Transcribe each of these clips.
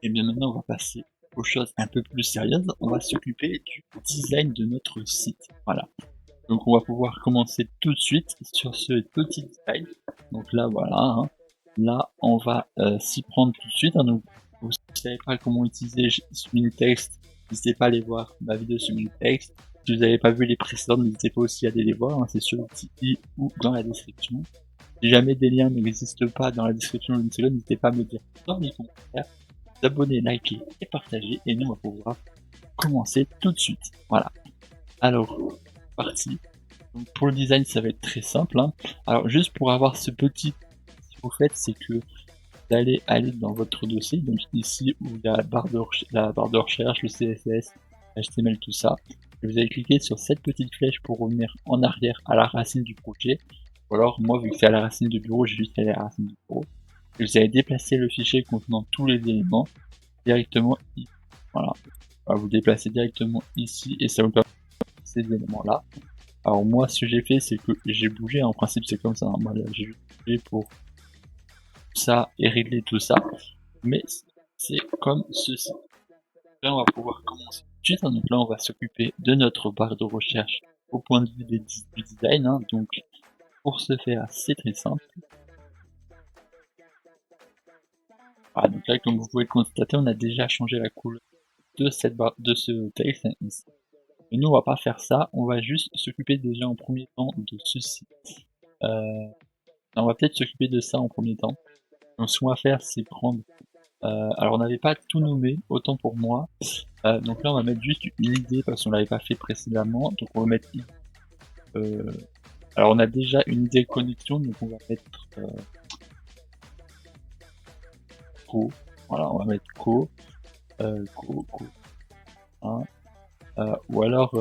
Et bien maintenant, on va passer aux choses un peu plus sérieuses. On va s'occuper du design de notre site. Voilà. Donc on va pouvoir commencer tout de suite sur ce petit design. Donc là, voilà. Hein. Là, on va s'y prendre tout de suite. Hein. Donc, vous ne savez pas comment utiliser Text, n'hésitez pas à aller voir ma vidéo sur Text. Si vous n'avez pas vu les précédentes, n'hésitez pas aussi à aller les voir. Hein. C'est sur le Tipeee ou dans la description. Si jamais des liens n'existent pas dans la description d'une seconde, n'hésitez pas à me dire dans les commentaires, vous abonner, liker et partager. Et nous, on va pouvoir commencer tout de suite. Voilà. Alors, parti. Donc pour le design, ça va être très simple. Hein. Alors, juste pour avoir ce petit, ce que vous faites, c'est que vous allez aller dans votre dossier, donc ici où il y a la barre de recherche, le CSS, HTML, tout ça. Et vous allez cliquer sur cette petite flèche pour revenir en arrière à la racine du projet. Ou alors, moi, vu que c'est à la racine du bureau, j'ai juste allé à la racine du bureau. Et vous allez déplacer le fichier contenant tous les éléments directement ici. Voilà. Vous déplacez directement ici et ça vous permet de ces éléments-là. Alors moi, ce que j'ai fait, c'est que j'ai bougé. En principe, c'est comme ça. Hein. Moi, j'ai juste bougé pour ça et régler tout ça. Mais c'est comme ceci. Là, on va pouvoir commencer tout de suite. Hein. Donc là, on va s'occuper de notre barre de recherche au point de vue du design. Hein. Donc pour ce faire, c'est très simple. Voilà, donc là, comme vous pouvez le constater, on a déjà changé la couleur de cette barre, de ce texte. Mais nous, on va pas faire ça. On va juste s'occuper déjà en premier temps de ceci. On va peut-être s'occuper de ça en premier temps. Donc ce qu'on va faire, c'est prendre... alors on n'avait pas tout nommé, autant pour moi. Donc là, on va mettre juste une idée parce qu'on l'avait pas fait précédemment. Donc on va mettre... alors on a déjà une idée de connexion, donc on va mettre co. Voilà, on va mettre co. Co. Hein. Ou alors...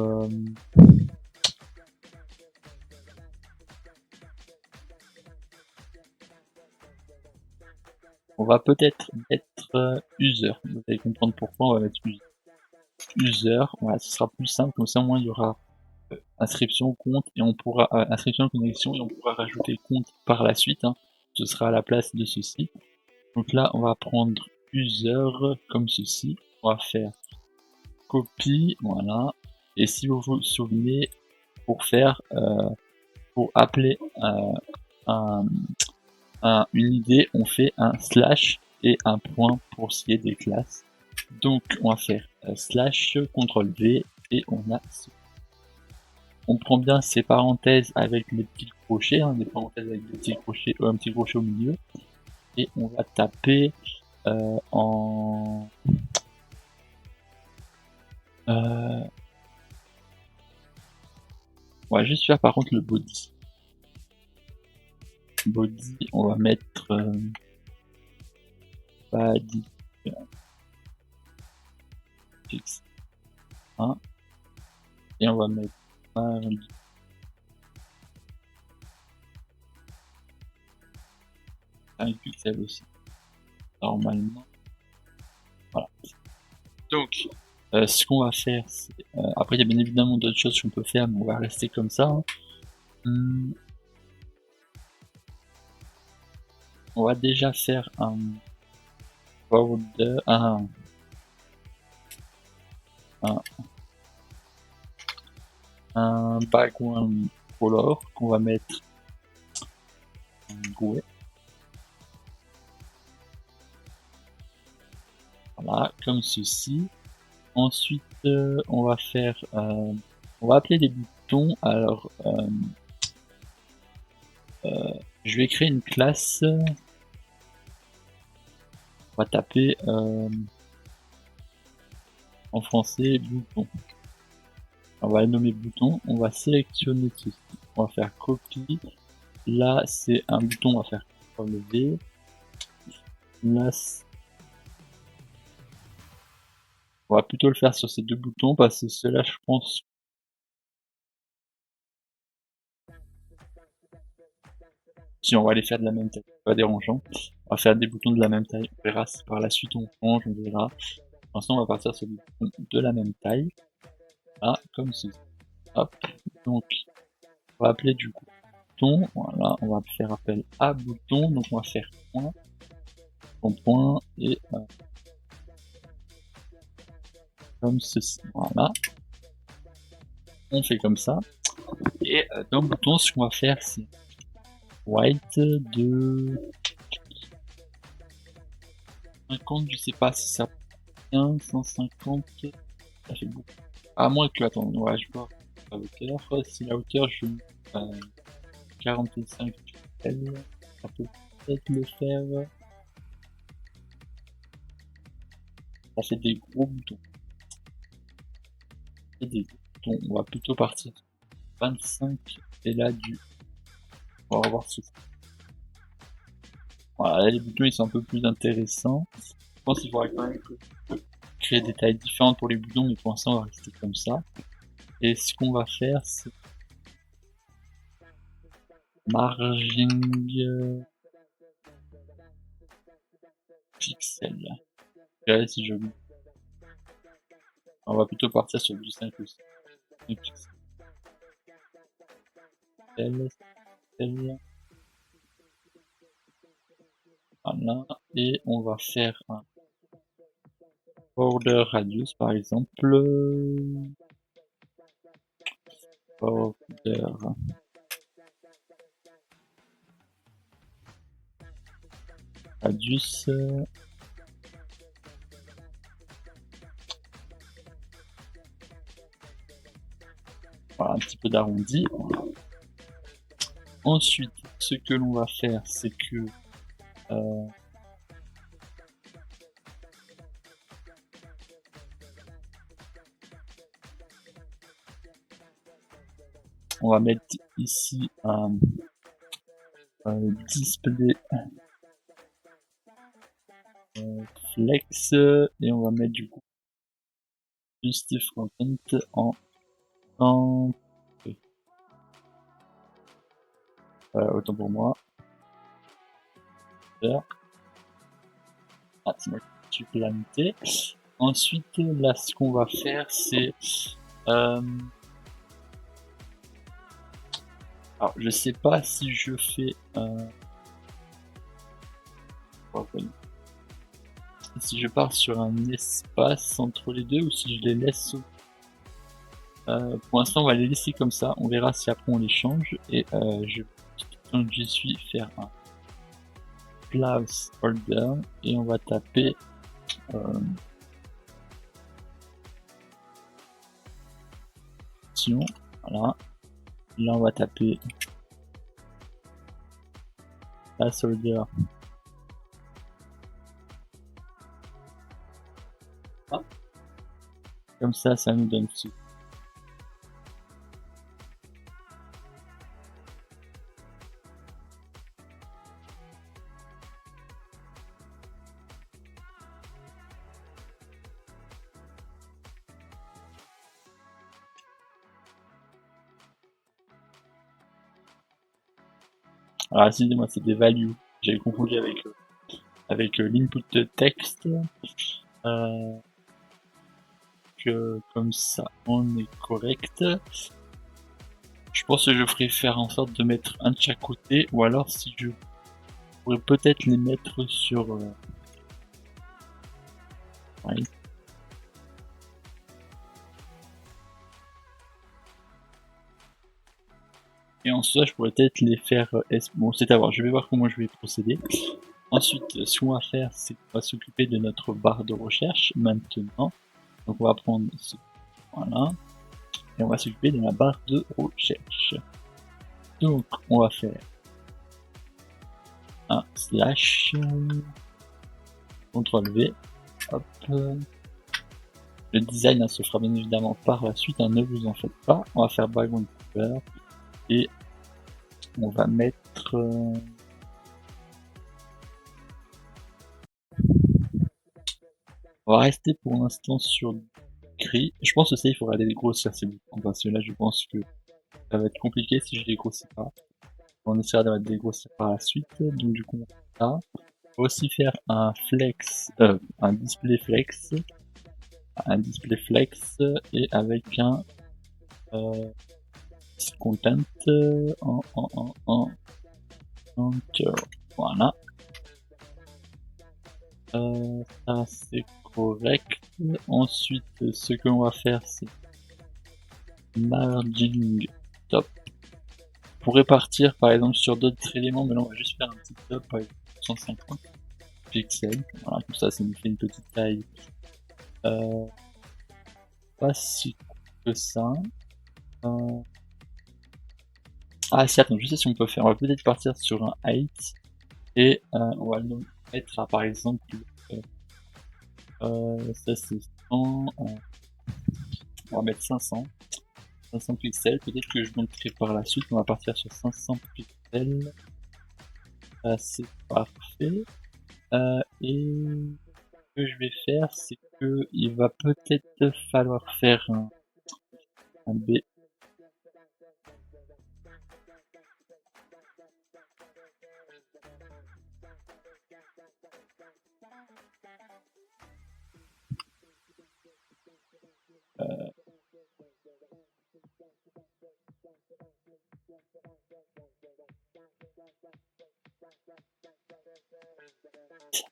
on va peut-être mettre user. Vous allez comprendre pourquoi on va mettre user. Voilà, ce sera plus simple, comme ça au moins il y aura inscription compte et on pourra inscription connexion et on pourra rajouter compte par la suite. Hein. Ce sera à la place de ceci. Donc là, on va prendre user comme ceci. On va faire copie, voilà. Et si vous vous souvenez, pour faire, pour appeler une idée, on fait un slash et un point pour ce qui est des classes. Donc on va faire slash CTRL V et on a on prend bien ces parenthèses avec les petits crochets, hein, des parenthèses avec des petits crochets, un petit crochet au milieu, et on va taper en on va juste faire par contre le body. Body, on va mettre body fixe 1 et on va mettre un pixel aussi. Normalement, voilà. Donc, ce qu'on va faire, c'est après il y a bien évidemment d'autres choses qu'on peut faire, mais on va rester comme ça. Hein. On va déjà faire un border, un background color qu'on va mettre en gray. Voilà, comme ceci. Ensuite, on va faire, on va appeler les boutons. Alors, je vais créer une classe. On va taper en français bouton. On va le nommer bouton. On va sélectionner ceci. On va faire copie. Là, c'est un bouton. On va faire CTRL-V. Là, on va plutôt le faire sur ces deux boutons parce que cela, je pense. Si on va les faire de la même taille, pas dérangeant. On va faire des boutons de la même taille. On verra si par la suite on change, on verra. Pour l'instant, on va partir sur des boutons de la même taille. Là, comme ceci. Hop. Donc, on va appeler du coup bouton. Voilà, on va faire appel à bouton. Donc, on va faire point, point et comme ceci. Voilà. On fait comme ça. Et dans le bouton, ce qu'on va faire, c'est white de 50, je sais pas si ça 15, 150, ça fait beaucoup. À moins que, attends, ouais, je vois la hauteur. Si la hauteur, je mets 45 pixels, ça peut peut-être le faire. Ça fait des gros boutons. Et des boutons, on va plutôt partir 25 et là du. On va voir ce. Voilà, là, les boutons ils sont un peu plus intéressants. Je pense qu'il faudrait quand même créer des tailles différentes pour les boutons, mais pour l'instant on va rester comme ça. Et ce qu'on va faire, c'est margin pixel. Regardez si je. On va plutôt partir sur du 5 ou 6 pixels. Voilà, et on va faire un border radius par exemple. Border radius. Voilà, un petit peu d'arrondi. Voilà. Ensuite, ce que l'on va faire, c'est que on va mettre ici un display flex et on va mettre du coup Justif Content en autant pour moi. Ah, c'est moi qui suis planté. Ensuite, là, ce qu'on va faire, c'est alors, je sais pas si je fais si je pars sur un espace entre les deux ou si je les laisse. Pour l'instant, on va les laisser comme ça. On verra si après on les change. Et donc, je suis faire un placeholder et on va taper voilà. Là, on va taper placeholder. Comme ça nous donne ce. Alors, excusez-moi, c'est des values. J'avais confondu avec l'input de texte. Que comme ça, on est correct. Je pense que je ferai faire en sorte de mettre un de chaque côté, ou alors si je pourrais peut-être les mettre sur. Ouais. Et en soi, je pourrais peut-être les faire. Bon, c'est à voir. Je vais voir comment je vais procéder. Ensuite, ce qu'on va faire, c'est qu'on va s'occuper de notre barre de recherche maintenant. Donc, on va prendre ce. Voilà. Et on va s'occuper de la barre de recherche. Donc, on va faire un slash. CTRL V. Hop. Le design se fera bien évidemment par la suite, ne vous en faites pas. On va faire background color et on va mettre on va rester pour l'instant sur gris. Je pense que ça il faudra les grossir ces boutons parce que là je pense que ça va être compliqué si je les grossis pas. On essaiera de les grossir par la suite. Donc du coup on va faire ça. On va aussi faire un flex, un display flex et avec un content voilà. Ça c'est correct. Ensuite, ce que l'on va faire, c'est margin top. On pourrait partir par exemple sur d'autres éléments, mais là on va juste faire un petit top par exemple 150 pixels. Voilà, comme ça nous fait une petite taille pas si que ça. Ah si, attends, je sais si on peut faire. On va peut-être partir sur un height et on va le mettre à par exemple ça c'est 100, on va mettre 500 pixels. Peut-être que je montrerai par la suite. On va partir sur 500 pixels. C'est parfait. Et ce que je vais faire, c'est que il va peut-être falloir faire un B.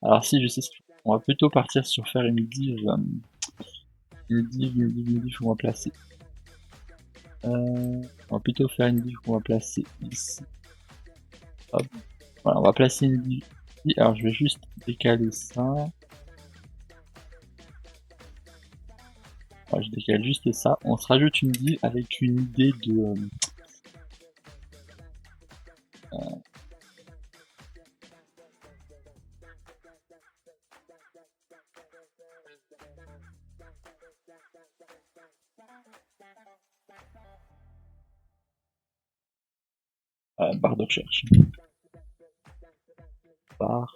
Alors si je sais, on va plutôt partir sur faire une div qu'on va placer. On va plutôt faire une div qu'on va placer ici. Hop. Voilà, on va placer une div ici. Alors je vais juste décaler ça. Voilà, je décale juste ça. On se rajoute une div avec une idée de barre de recherche. Barre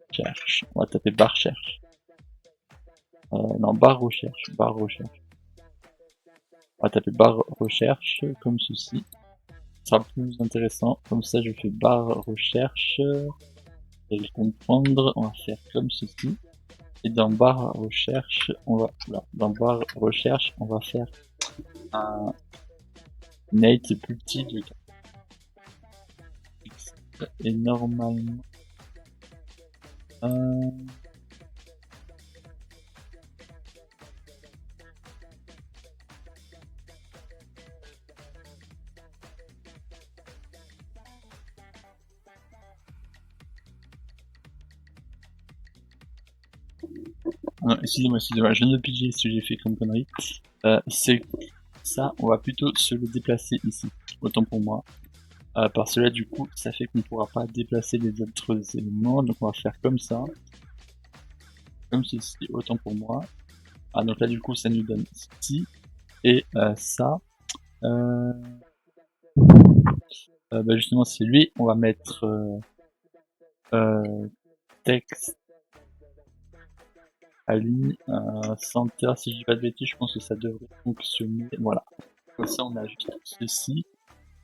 recherche. On va taper barre recherche. Non, barre recherche. Barre recherche. On va taper barre recherche comme ceci. Ce sera plus intéressant. Comme ça, je fais barre recherche. Et le comprendre, on va faire comme ceci. Et dans barre recherche, on va faire un height plus petit de 4 pixels. Et normalement, excusez-moi, je viens de piger ce que j'ai fait comme connerie. C'est ça, on va plutôt se le déplacer ici. Autant pour moi. Parce que là, du coup, ça fait qu'on ne pourra pas déplacer les autres éléments. Donc on va faire comme ça. Comme ceci, autant pour moi. Ah, donc là, du coup, ça nous donne ceci. Et ça. Bah justement, c'est lui. On va mettre texte Ali, center, si je dis pas de bêtises, je pense que ça devrait fonctionner. Voilà. Comme ça, on a juste ceci.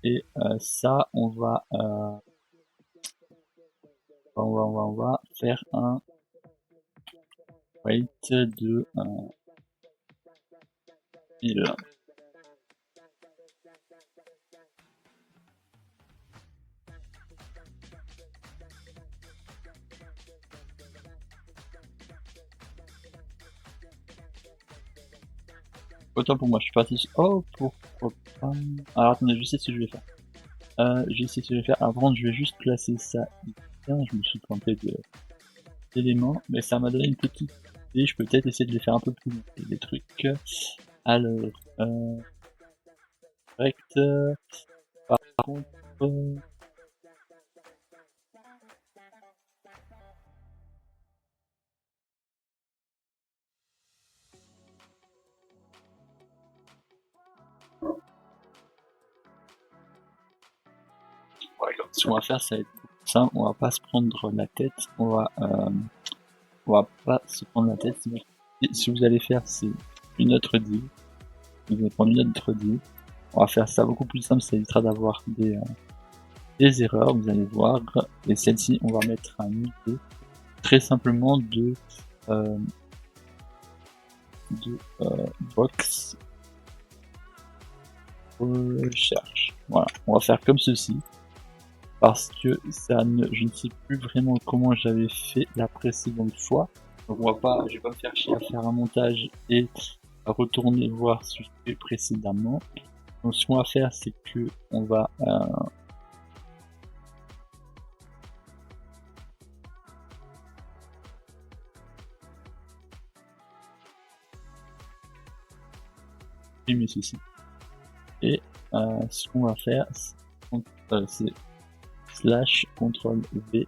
Et ça, on va faire un weight de 1000. Autant pour moi, je suis parti. Oh, pourquoi pas. Alors attendez, je sais ce que je vais faire. Avant, je vais juste placer ça ici. Je me suis trompé d'éléments, mais ça m'a donné une petite idée. Je peux peut-être essayer de les faire un peu plus long, les trucs. Alors, direct. Par contre. Ce qu'on va faire, ça va être simple. On va pas se prendre la tête. On va pas se prendre la tête. Si vous allez faire, c'est une autre div. Vous allez prendre une autre div. On va faire ça beaucoup plus simple. Ça évitera d'avoir des erreurs. Vous allez voir. Et celle-ci, on va mettre un niveau très simplement de box recherche. Voilà. On va faire comme ceci. parce que je ne sais plus vraiment comment j'avais fait la précédente fois. Donc je vais pas me faire chier à faire un montage et à retourner voir ce que j'ai fait précédemment. Donc ce qu'on va faire, c'est que on va supprimer ceci. Et ce qu'on va faire, c'est slash CTRL V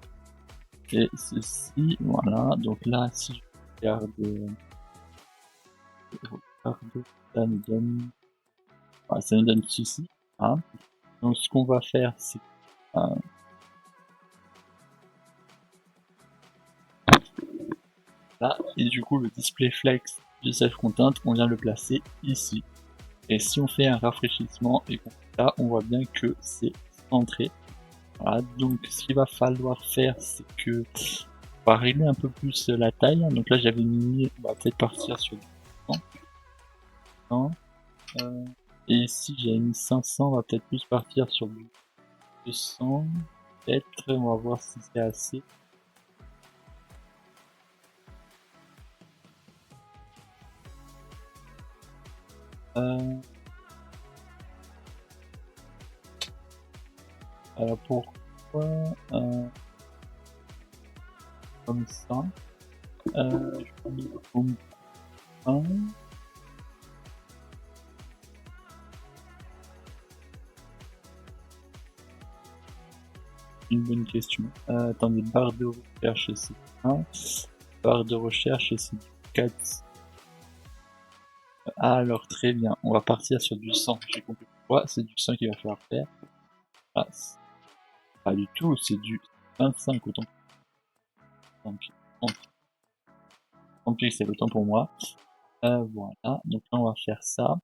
et ceci, voilà. Donc là, si je regarde, ça nous donne, voilà, ça nous donne ceci. Hein. Donc ce qu'on va faire, c'est là, et du coup le display flex du self content, on vient le placer ici. Et si on fait un rafraîchissement et qu'on fait ça, on voit bien que c'est centré. Voilà, donc ce qu'il va falloir faire, c'est que on va régler un peu plus la taille. Donc là j'avais mis, on va peut-être partir sur 100. Et ici j'avais mis 500, on va peut-être plus partir sur 200. Peut-être, on va voir si c'est assez. Alors pourquoi comme ça, je vais comme 1. Une bonne question. Attendez, barre de recherche c'est 1, barre de recherche c'est 4. Ah, alors très bien, on va partir sur du 100, j'ai compris pourquoi, c'est du 100 qu'il va falloir faire. Ah, pas du tout, c'est du 25 autant. Tant pis, tant pis, c'est autant pour moi. Voilà, donc là on va faire ça.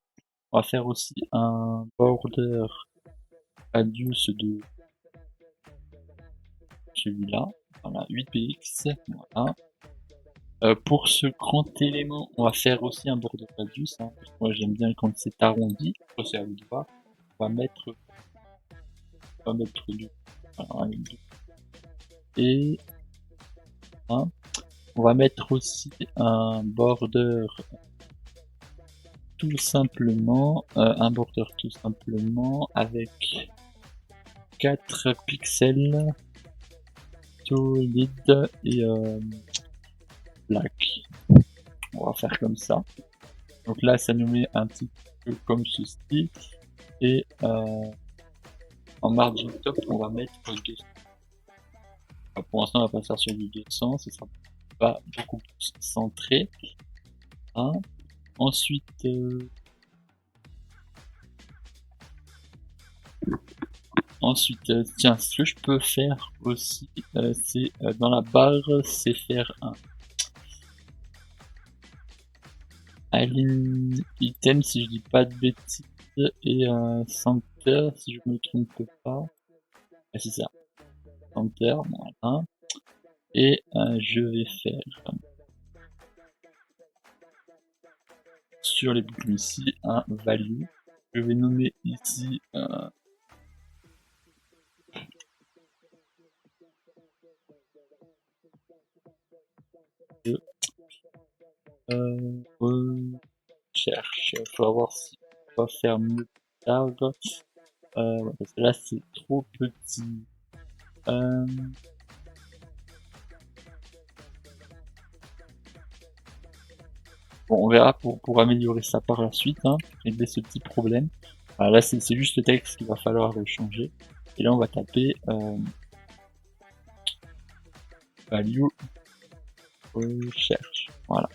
On va faire aussi un border radius de celui-là. Voilà, 8px. Voilà. Pour ce grand élément, on va faire aussi un border radius. Hein, parce que moi j'aime bien quand c'est arrondi. C'est à vous de voir. On va mettre du. Voilà, et hein, on va mettre aussi un border tout simplement, avec 4 pixels solide et black. On va faire comme ça. Donc là, ça nous met un petit peu comme ceci. Et en margin top, on va mettre 200. Alors pour l'instant, on va passer sur du 200. Ce sera pas beaucoup plus centré. Hein. Ensuite, tiens, ce que je peux faire aussi, c'est dans la barre, c'est faire un align item si je dis pas de bêtises et center si je me trompe pas. Ah, c'est ça. Center, voilà. Et je vais faire sur les boutons ici un value. Je vais nommer ici recherche. Il faut voir si on va faire mieux plus tard. Parce que là c'est trop petit. Bon, on verra pour améliorer ça par la suite, hein, régler ce petit problème. Alors là, c'est juste le texte qu'il va falloir changer. Et là, on va taper value recherche. Voilà.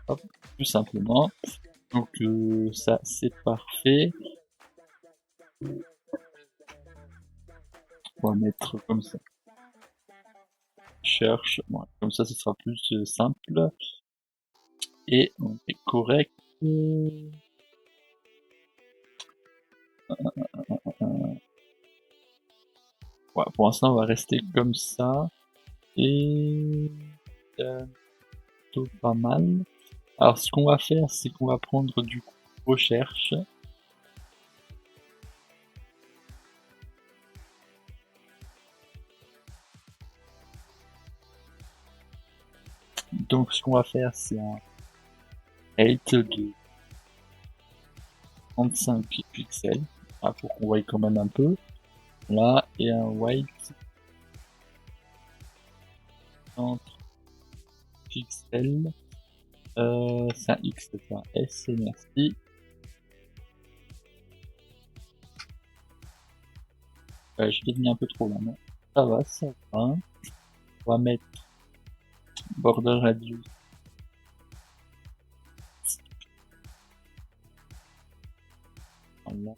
Hop, tout simplement. Donc ça, c'est parfait. On va mettre comme ça. Cherche. Voilà. Comme ça, ce sera plus simple. Et on est correct. Voilà, pour l'instant, on va rester comme ça. Et plutôt pas mal. Alors, ce qu'on va faire, c'est qu'on va prendre du coup recherche. Donc ce qu'on va faire, c'est un height de 35 pixels, pour qu'on voie quand même un peu. Là, et un white 30 pixels. C'est un X, c'est un S, merci. Je l'ai mis un peu trop là, non? Ça va, ça va. On va mettre border radius. Voilà.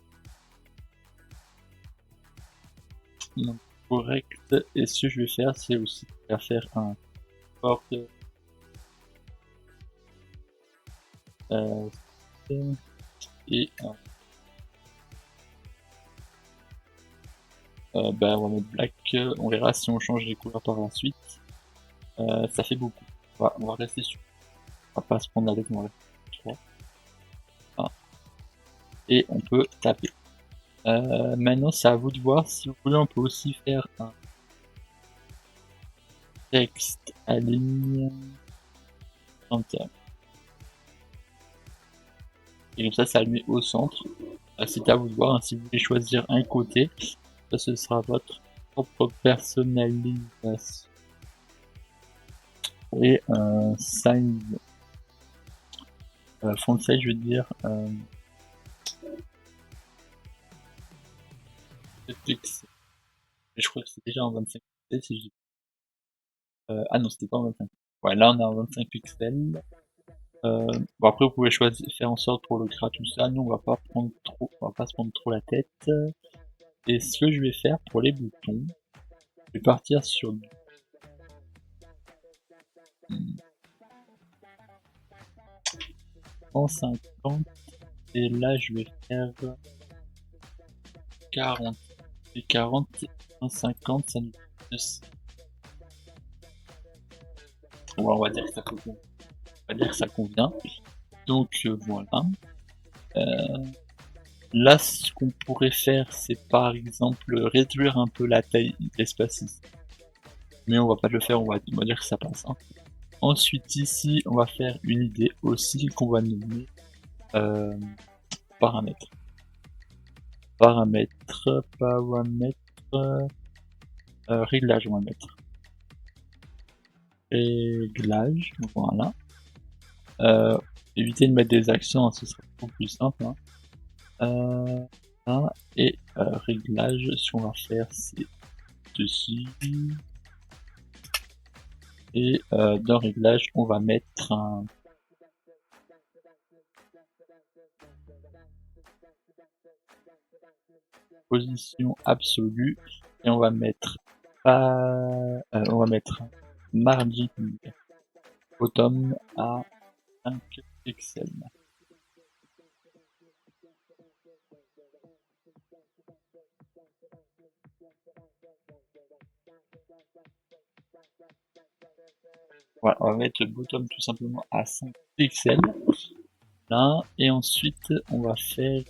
Donc, correct. Et ce que je vais faire, c'est aussi faire un border et bah, on va mettre black. On verra si on change les couleurs par la suite. Ça fait beaucoup. On va rester sur. On va pas se prendre la tête, on va rester sur 3. Et on peut taper. Maintenant, c'est à vous de voir. Si vous voulez, on peut aussi faire un texte à ligne entière. Et comme ça le met au centre. C'est à vous de voir. Hein, si vous voulez choisir un côté, ça ce sera votre propre personnalisation. Et size, font size, je veux dire. Pixels. Je crois que c'est déjà en 25 pixels si je dis. Ah non, c'était pas en 25. Ouais, là on est en 25 pixels. Bon après vous pouvez choisir, faire en sorte pour le gras tout ça. Nous on va pas prendre trop, on va pas se prendre trop la tête. Et ce que je vais faire pour les boutons, je vais partir sur 150 et là je vais faire 40. Et 40 et 150 ça nous fait. Ouais, on va dire que ça convient. On va dire que ça convient. Donc voilà. Là, ce qu'on pourrait faire, c'est par exemple réduire un peu la taille de l'espace ici. Mais on va pas le faire, on va dire que ça passe. Hein. Ensuite, ici, on va faire une idée aussi qu'on va nommer paramètres. Réglage, on va mettre. Réglage, voilà. Éviter de mettre des accents, ce sera beaucoup plus simple. Hein. Et réglage, ce qu'on va faire, c'est dessus. Et dans réglage, on va mettre un position absolue et on va mettre margin bottom à 5 pixels. Voilà, on va mettre le bottom tout simplement à 5 pixels. Là, et ensuite on va faire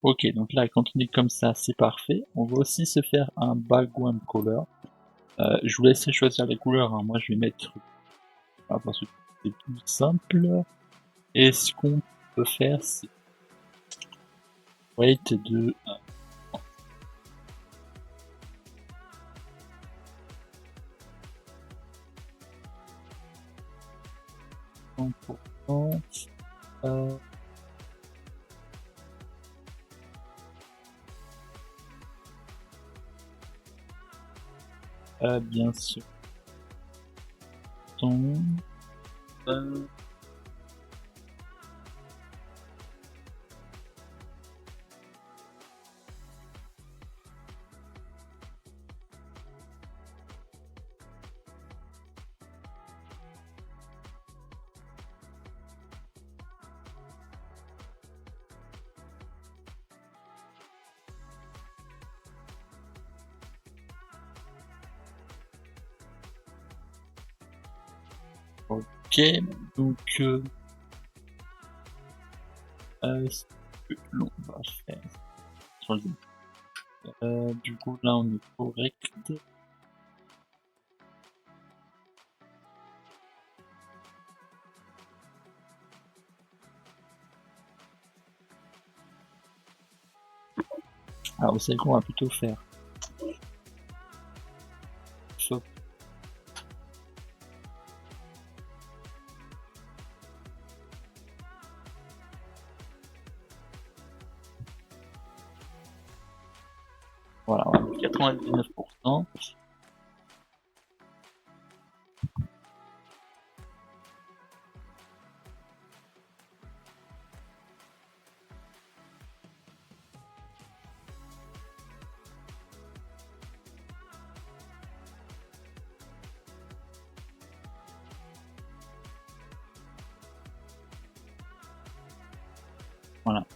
ok, donc là quand on est comme ça, c'est parfait. On va aussi se faire un background color. Je vous laisserai choisir les couleurs, hein. Moi je vais mettre parce que c'est plus simple. Et ce qu'on peut faire, c'est weight de 100%. Bien sûr. Ok, donc ce que l'on va faire, du coup là on est correct. Alors vous savez qu'on va plutôt faire Hop. Voilà, 99%. Voilà.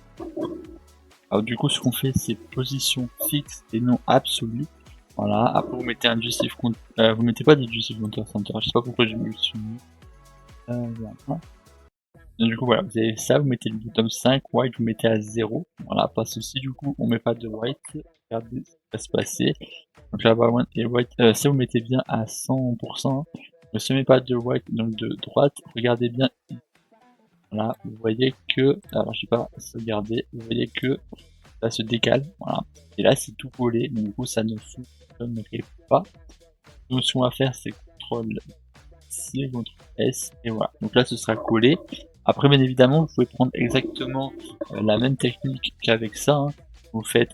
Alors du coup ce qu'on fait c'est position fixe et non absolue. Voilà, après vous mettez un justif vous mettez pas de justif counter center, je sais pas pourquoi j'ai mis le soumis. Voilà. Donc, du coup voilà, vous avez ça, vous mettez le bottom 5, white vous mettez à 0. Voilà, pas ceci du coup on met pas de white, regardez ce qui va se passer. Donc là bas et white, ça vous mettez bien à 100%. Ne se met pas de white, donc de droite, regardez bien. Voilà, vous voyez que, alors je sais pas sauvegarder, vous voyez que ça se décale, voilà. Et là c'est tout collé, donc du coup ça ne fonctionnerait pas. Donc ce qu'on va faire c'est CTRL C, CTRL S, et voilà. Donc là ce sera collé. Après bien évidemment vous pouvez prendre exactement la même technique qu'avec ça, hein. Vous faites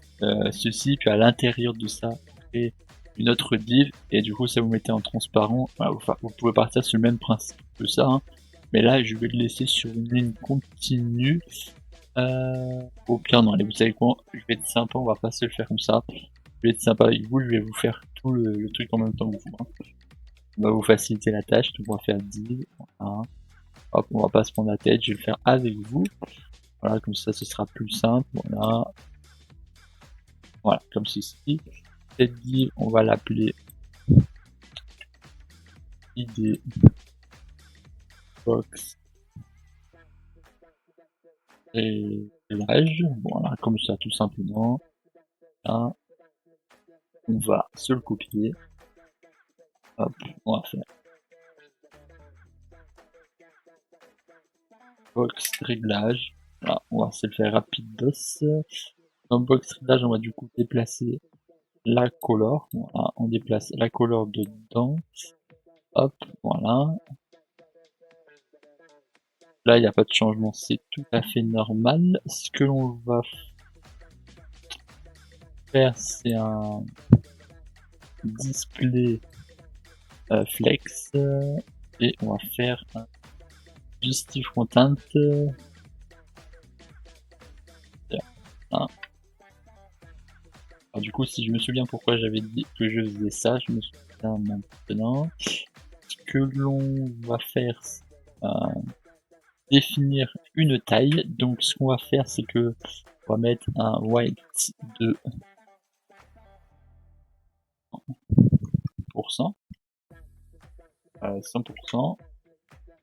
ceci, puis à l'intérieur de ça, vous créez une autre div, et du coup ça vous mettez en transparent, voilà, vous pouvez partir sur le même principe que ça, hein. Mais là je vais le laisser sur une ligne continue. Au pire non, allez vous savez quoi, je vais être sympa, on va pas se le faire comme ça. Je vais être sympa avec vous, je vais vous faire tout le truc en même temps que vous, hein. On va vous faciliter la tâche, donc on va faire div, voilà. Hop, on va pas se prendre la tête, je vais le faire avec vous. Voilà, comme ça ce sera plus simple, voilà. Voilà, comme ceci. Cette div, on va l'appeler id box réglage, voilà, comme ça tout simplement. Là, on va se le copier. Hop, on va faire box réglage. Voilà, on va se le faire rapidos. Dans box réglage, on va du coup déplacer la color. Voilà, on déplace la color dedans. Hop, voilà. Là, il n'y a pas de changement, c'est tout à fait normal. Ce que l'on va faire, c'est un display flex et on va faire un justif content. Alors, du coup, si je me souviens pourquoi j'avais dit que je faisais ça, je me souviens maintenant. Ce que l'on va faire, c'est définir une taille. Donc, ce qu'on va faire, c'est que on va mettre un white de 100%.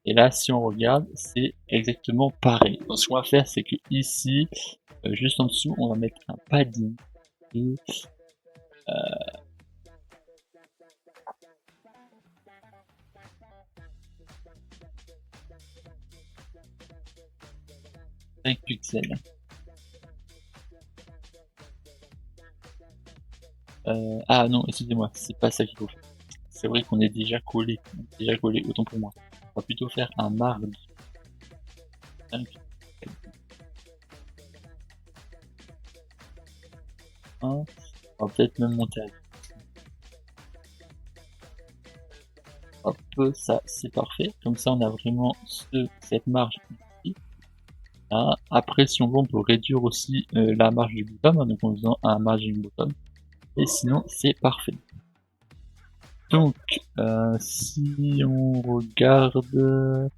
Et là, si on regarde, c'est exactement pareil. Donc, ce qu'on va faire, c'est que ici, juste en dessous, on va mettre un padding de 5 pixels. Ah non, excusez-moi, c'est pas ça qu'il faut faire. C'est vrai qu'on est déjà collé, autant pour moi. On va plutôt faire un marge 5 pixels. On va peut-être même monter à hop, ça c'est parfait. Comme ça on a vraiment cette marge ici. Là. Après si on veut on peut réduire aussi la marge du bottom, hein, donc en faisant un margin bottom. Et sinon c'est parfait. Donc si on regarde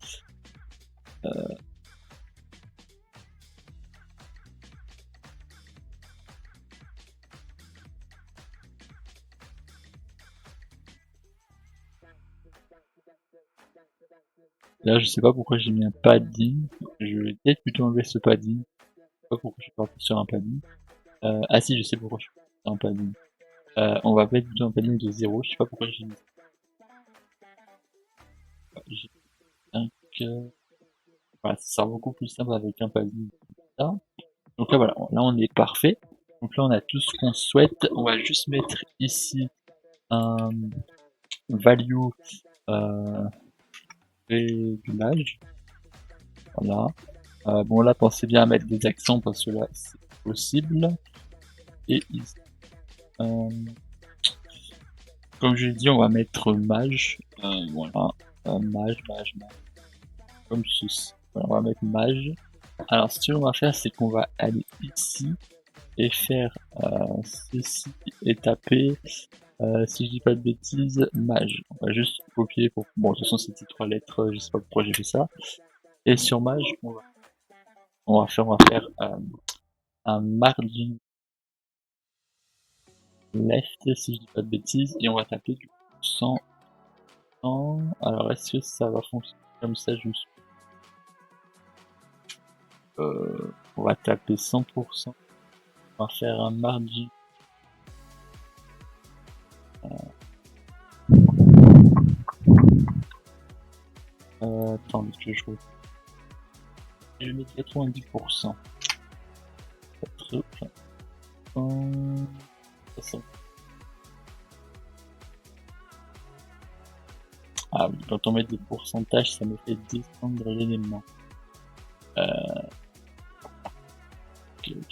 Là, je sais pas pourquoi j'ai mis un padding. Je vais peut-être plutôt enlever ce padding. Je sais pas pourquoi je suis parti sur un padding. Ah si, je sais pourquoi je suis parti sur un padding. On va mettre plutôt un padding de 0. Je sais pas pourquoi j'ai mis ça. J'ai 5. Voilà, ça sera beaucoup plus simple avec un padding comme ça. Donc là, voilà. Là, on est parfait. Donc là, on a tout ce qu'on souhaite. On va juste mettre ici un value réglage. Voilà. Bon, là, pensez bien à mettre des accents parce que là, c'est possible. Et ici, comme je l'ai dit, on va mettre mage. Voilà. Mage. Comme ceci. Voilà, on va mettre mage. Alors, ce que l'on va faire, c'est qu'on va aller ici et faire ceci et taper, si je dis pas de bêtises, mage. On va juste copier pour. Bon, de toute façon, c'était 3 lettres, je sais pas pourquoi j'ai fait ça. Et sur mage, on va faire un margin left, si je dis pas de bêtises, et on va taper du coup 100. Alors, est-ce que ça va fonctionner comme ça? On va taper 100%. On va faire un margin. Attends, que je vois. Je mets 90%. 60. Ah oui, quand on met des pourcentages, ça me fait descendre l'élément. Ok.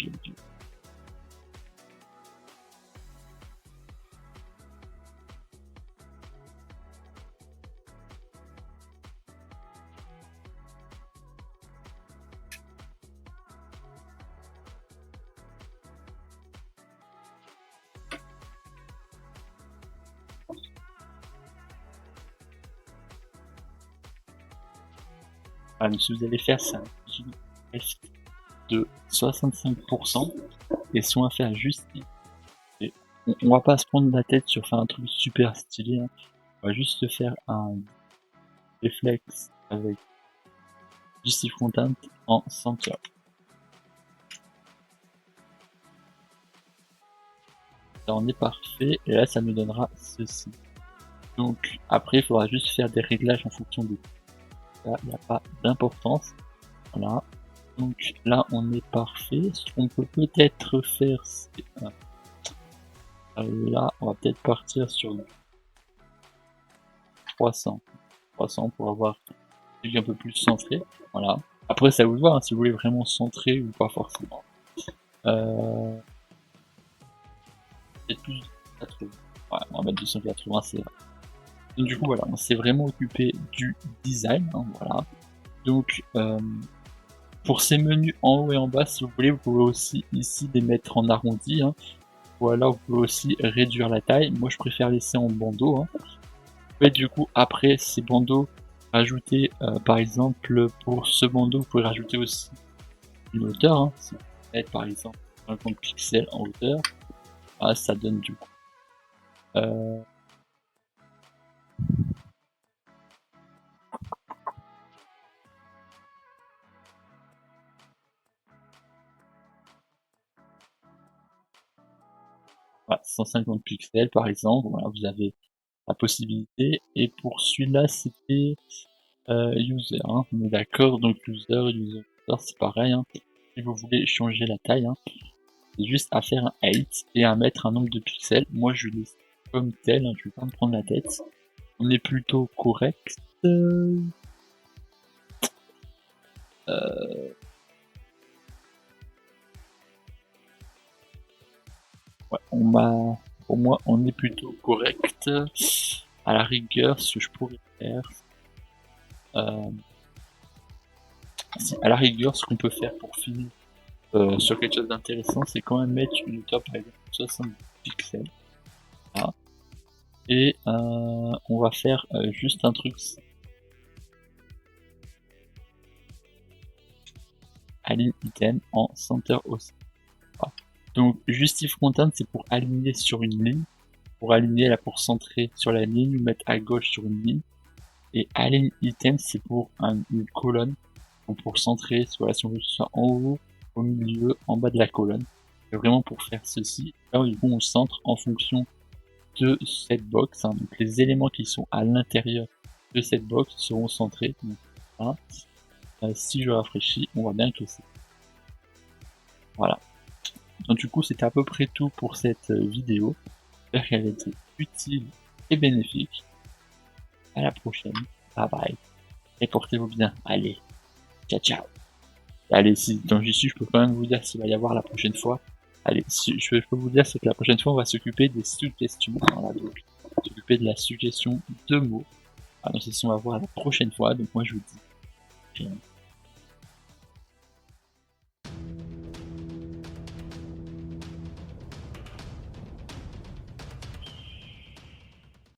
Alors, ce que vous allez faire, c'est un left de 65%. Et si on va faire juste ici, on va pas se prendre la tête sur faire un truc super stylé. Hein. On va juste faire un réflexe avec Justify Content en center. Là, on est parfait. Et là, ça nous donnera ceci. Donc, après, il faudra juste faire des réglages en fonction de ça. Il n'y a pas d'importance. Voilà. Donc là, on est parfait. Ce qu'on peut peut-être faire, c'est... là, on va peut-être partir sur 300. 300 pour avoir un peu plus centré. Voilà. Après, ça vous le voir, hein, si vous voulez vraiment centrer ou pas forcément. Peut-être plus de 80. Ouais, on va mettre 280, c'est vrai. Donc du coup, voilà, on s'est vraiment occupé du design. Hein, voilà. Donc, pour ces menus en haut et en bas, si vous voulez, vous pouvez aussi ici les mettre en arrondi. Hein. Voilà, vous pouvez aussi réduire la taille. Moi, je préfère laisser en bandeau. Hein. Vous pouvez du coup, après ces bandeaux, rajouter, par exemple, pour ce bandeau, vous pouvez rajouter aussi une hauteur. Hein. Si vous mettez par exemple 50 pixels en hauteur, ah, ça donne du coup. Voilà, 150 pixels par exemple. Voilà, vous avez la possibilité. Et pour celui-là, c'était user. Hein. On est d'accord, donc user, c'est pareil. Hein. Si vous voulez changer la taille, hein, c'est juste à faire un height et à mettre un nombre de pixels. Moi, je laisse comme tel, hein, je vais pas me prendre la tête. On est plutôt correct. Ouais, pour moi, on est plutôt correct. À la rigueur, ce que je pourrais faire, à la rigueur, ce qu'on peut faire pour finir sur quelque chose d'intéressant, c'est quand même mettre une hauteur par exemple 70 pixels. Voilà. Et on va faire juste un truc. Align item en center aussi. Voilà. Donc justify content, c'est pour aligner sur une ligne. Pour aligner là, pour centrer sur la ligne, ou mettre à gauche sur une ligne. Et align item, c'est pour une colonne, donc pour centrer, soit si on veut que ce soit en haut, au milieu, en bas de la colonne. C'est vraiment pour faire ceci. Là, du coup, on centre en fonction de cette box. Hein. Donc les éléments qui sont à l'intérieur de cette box seront centrés. Donc, hein. Si je rafraîchis, on voit bien que c'est... Voilà. Donc du coup, c'était à peu près tout pour cette vidéo. J'espère qu'elle a été utile et bénéfique. À la prochaine. Bye bye. Et portez-vous bien. Allez. Ciao ciao. Allez, si tant j'y suis, je peux quand même vous dire s'il va y avoir la prochaine fois. Allez, si je peux vous dire, c'est que la prochaine fois, on va s'occuper des suggestions. Voilà, donc, s'occuper de la suggestion de mots. Alors, c'est ce qu'on va voir la prochaine fois. Donc moi, je vous dis